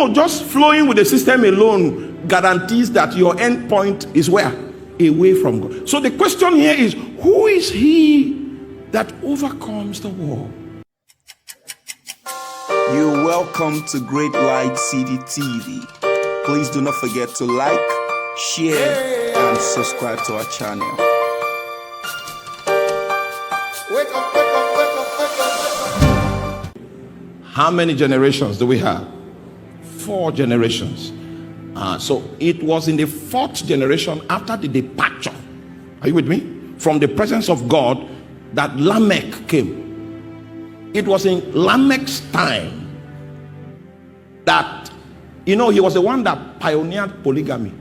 No, just flowing with the system alone guarantees that your end point is where? Away from God. So the question here is, who is he that overcomes the world? You're welcome to Great Light City TV. Please do not forget to like, share, and subscribe to our channel. Wake up, wake up, wake up, wake up. How many generations do we have? 4 generations. So it was in the 4th generation after the departure, are you with me, from the presence of God, that Lamech came. It was in Lamech's time that, he was the one that pioneered polygamy.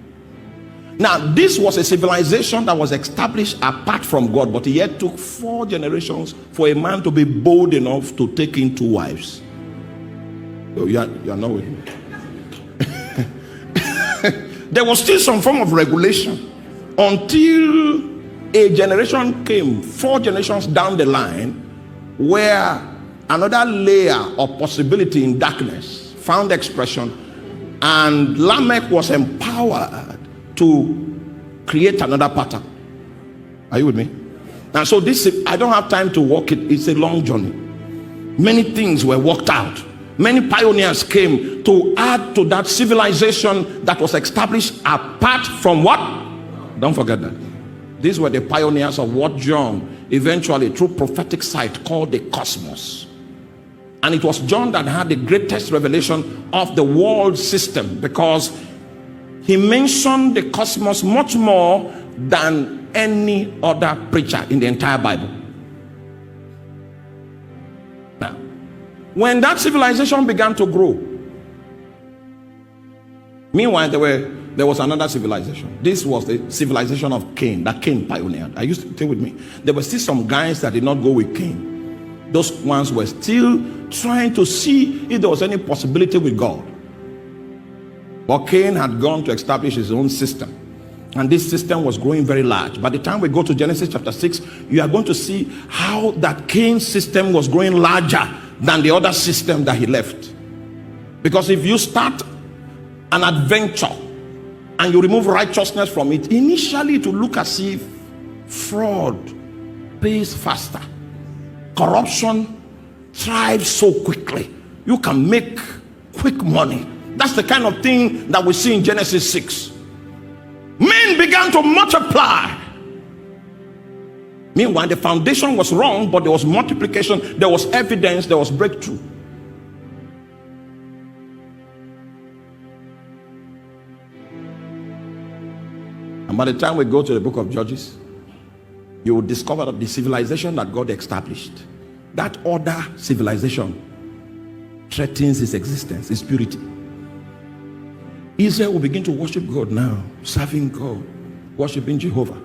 Now, this was a civilization that was established apart from God, but it yet took 4 generations for a man to be bold enough to take in 2 wives. So you are not with me. There was still some form of regulation until a generation came, 4 generations down the line, where another layer of possibility in darkness found expression, and Lamech was empowered to create another pattern. Are you with me? And so this, I don't have time to walk it. It's a long journey. Many things were worked out. Many pioneers came to add to that civilization that was established apart from what? Don't forget that. These were the pioneers of what John eventually, through prophetic sight, called the cosmos. And it was John that had the greatest revelation of the world system, because he mentioned the cosmos much more than any other preacher in the entire Bible. Now, when that civilization began to grow, meanwhile there was another civilization. This was the civilization of Cain, that Cain pioneered. I used to stay with me. There were still some guys that did not go with Cain. Those ones were still trying to see if there was any possibility with God. But Cain had gone to establish his own system, and this system was growing very large. By the time we go to Genesis chapter 6, you are going to see how that Cain's system was growing larger than the other system that he left. Because if you start an adventure and you remove righteousness from it, initially it will look as if fraud pays faster, corruption thrives so quickly, you can make quick money. That's the kind of thing that we see in Genesis 6. Men began to multiply. Meanwhile, the foundation was wrong, but there was multiplication, there was evidence, there was breakthrough. And by the time we go to the book of Judges, you will discover that the civilization that God established, that other civilization, threatens its existence, its purity. Israel will begin to worship God now, serving God, worshiping Jehovah.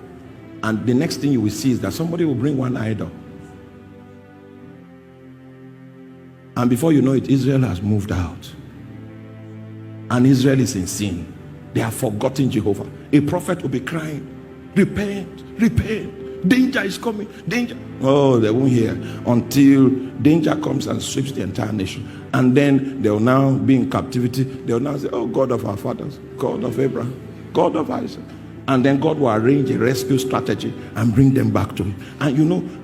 And the next thing you will see is that somebody will bring one idol. And before you know it, Israel has moved out. And Israel is in sin. They have forgotten Jehovah. A prophet will be crying, repent, repent, danger is coming, danger. Oh, they won't hear until danger comes and sweeps the entire nation. And then they will now be in captivity. They will now say, oh, God of our fathers, God of Abraham, God of Isaac. And then God will arrange a rescue strategy and bring them back to him. And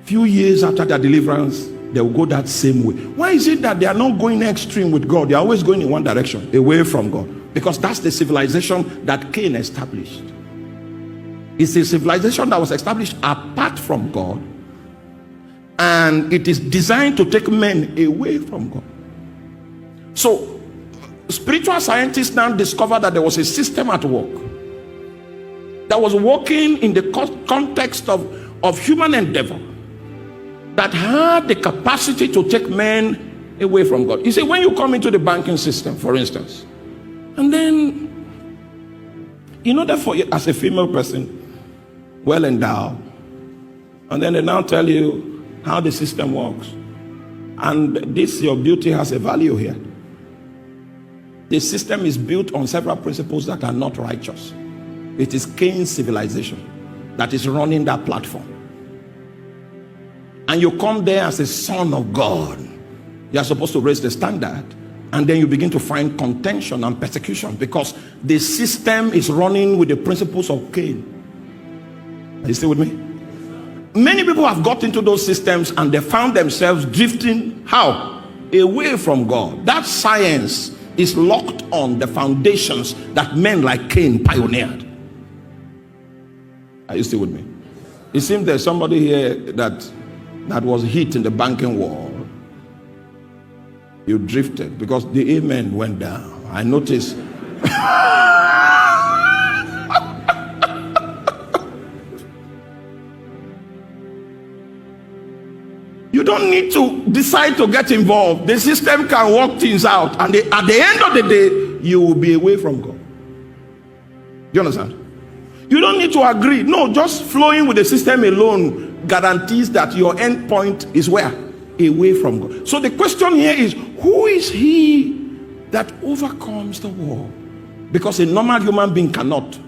few years after their deliverance, they will go that same way. Why is it that they are not going extreme with God? They are always going in one direction, away from God. Because that's the civilization that Cain established. It's a civilization that was established apart from God, and it is designed to take men away from God. So spiritual scientists now discovered that there was a system at work that was working in the context of human endeavor, that had the capacity to take men away from God. You see, when you come into the banking system, for instance, and then therefore, as a female person, well endowed, and then they now tell you how the system works, and this, your beauty has a value here. The system is built on several principles that are not righteous. It is Cain's civilization that is running that platform. And you come there as a son of God. You are supposed to raise the standard And then you begin to find contention and persecution because the system is running with the principles of Cain. Are you still with me? Many people have got into those systems and they found themselves drifting, how? Away from God. That science is locked on the foundations that men like Cain pioneered. Are you still with me? It seems there's somebody here that was hit in the banking wall. You drifted because the amen went down. I noticed. You don't need to decide to get involved. The system can work things out, and at the end of the day, you will be away from God. Do you understand? You don't need to agree. No, just flowing with the system alone guarantees that your end point is where? Away from God. So the question here is, who is he that overcomes the world? Because a normal human being cannot.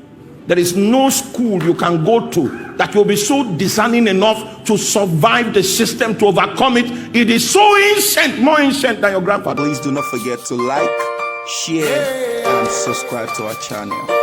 There is no school you can go to that will be so discerning enough to survive the system, to overcome it. It is so ancient, more ancient than your grandfather. Please do not forget to like, share, and subscribe to our channel.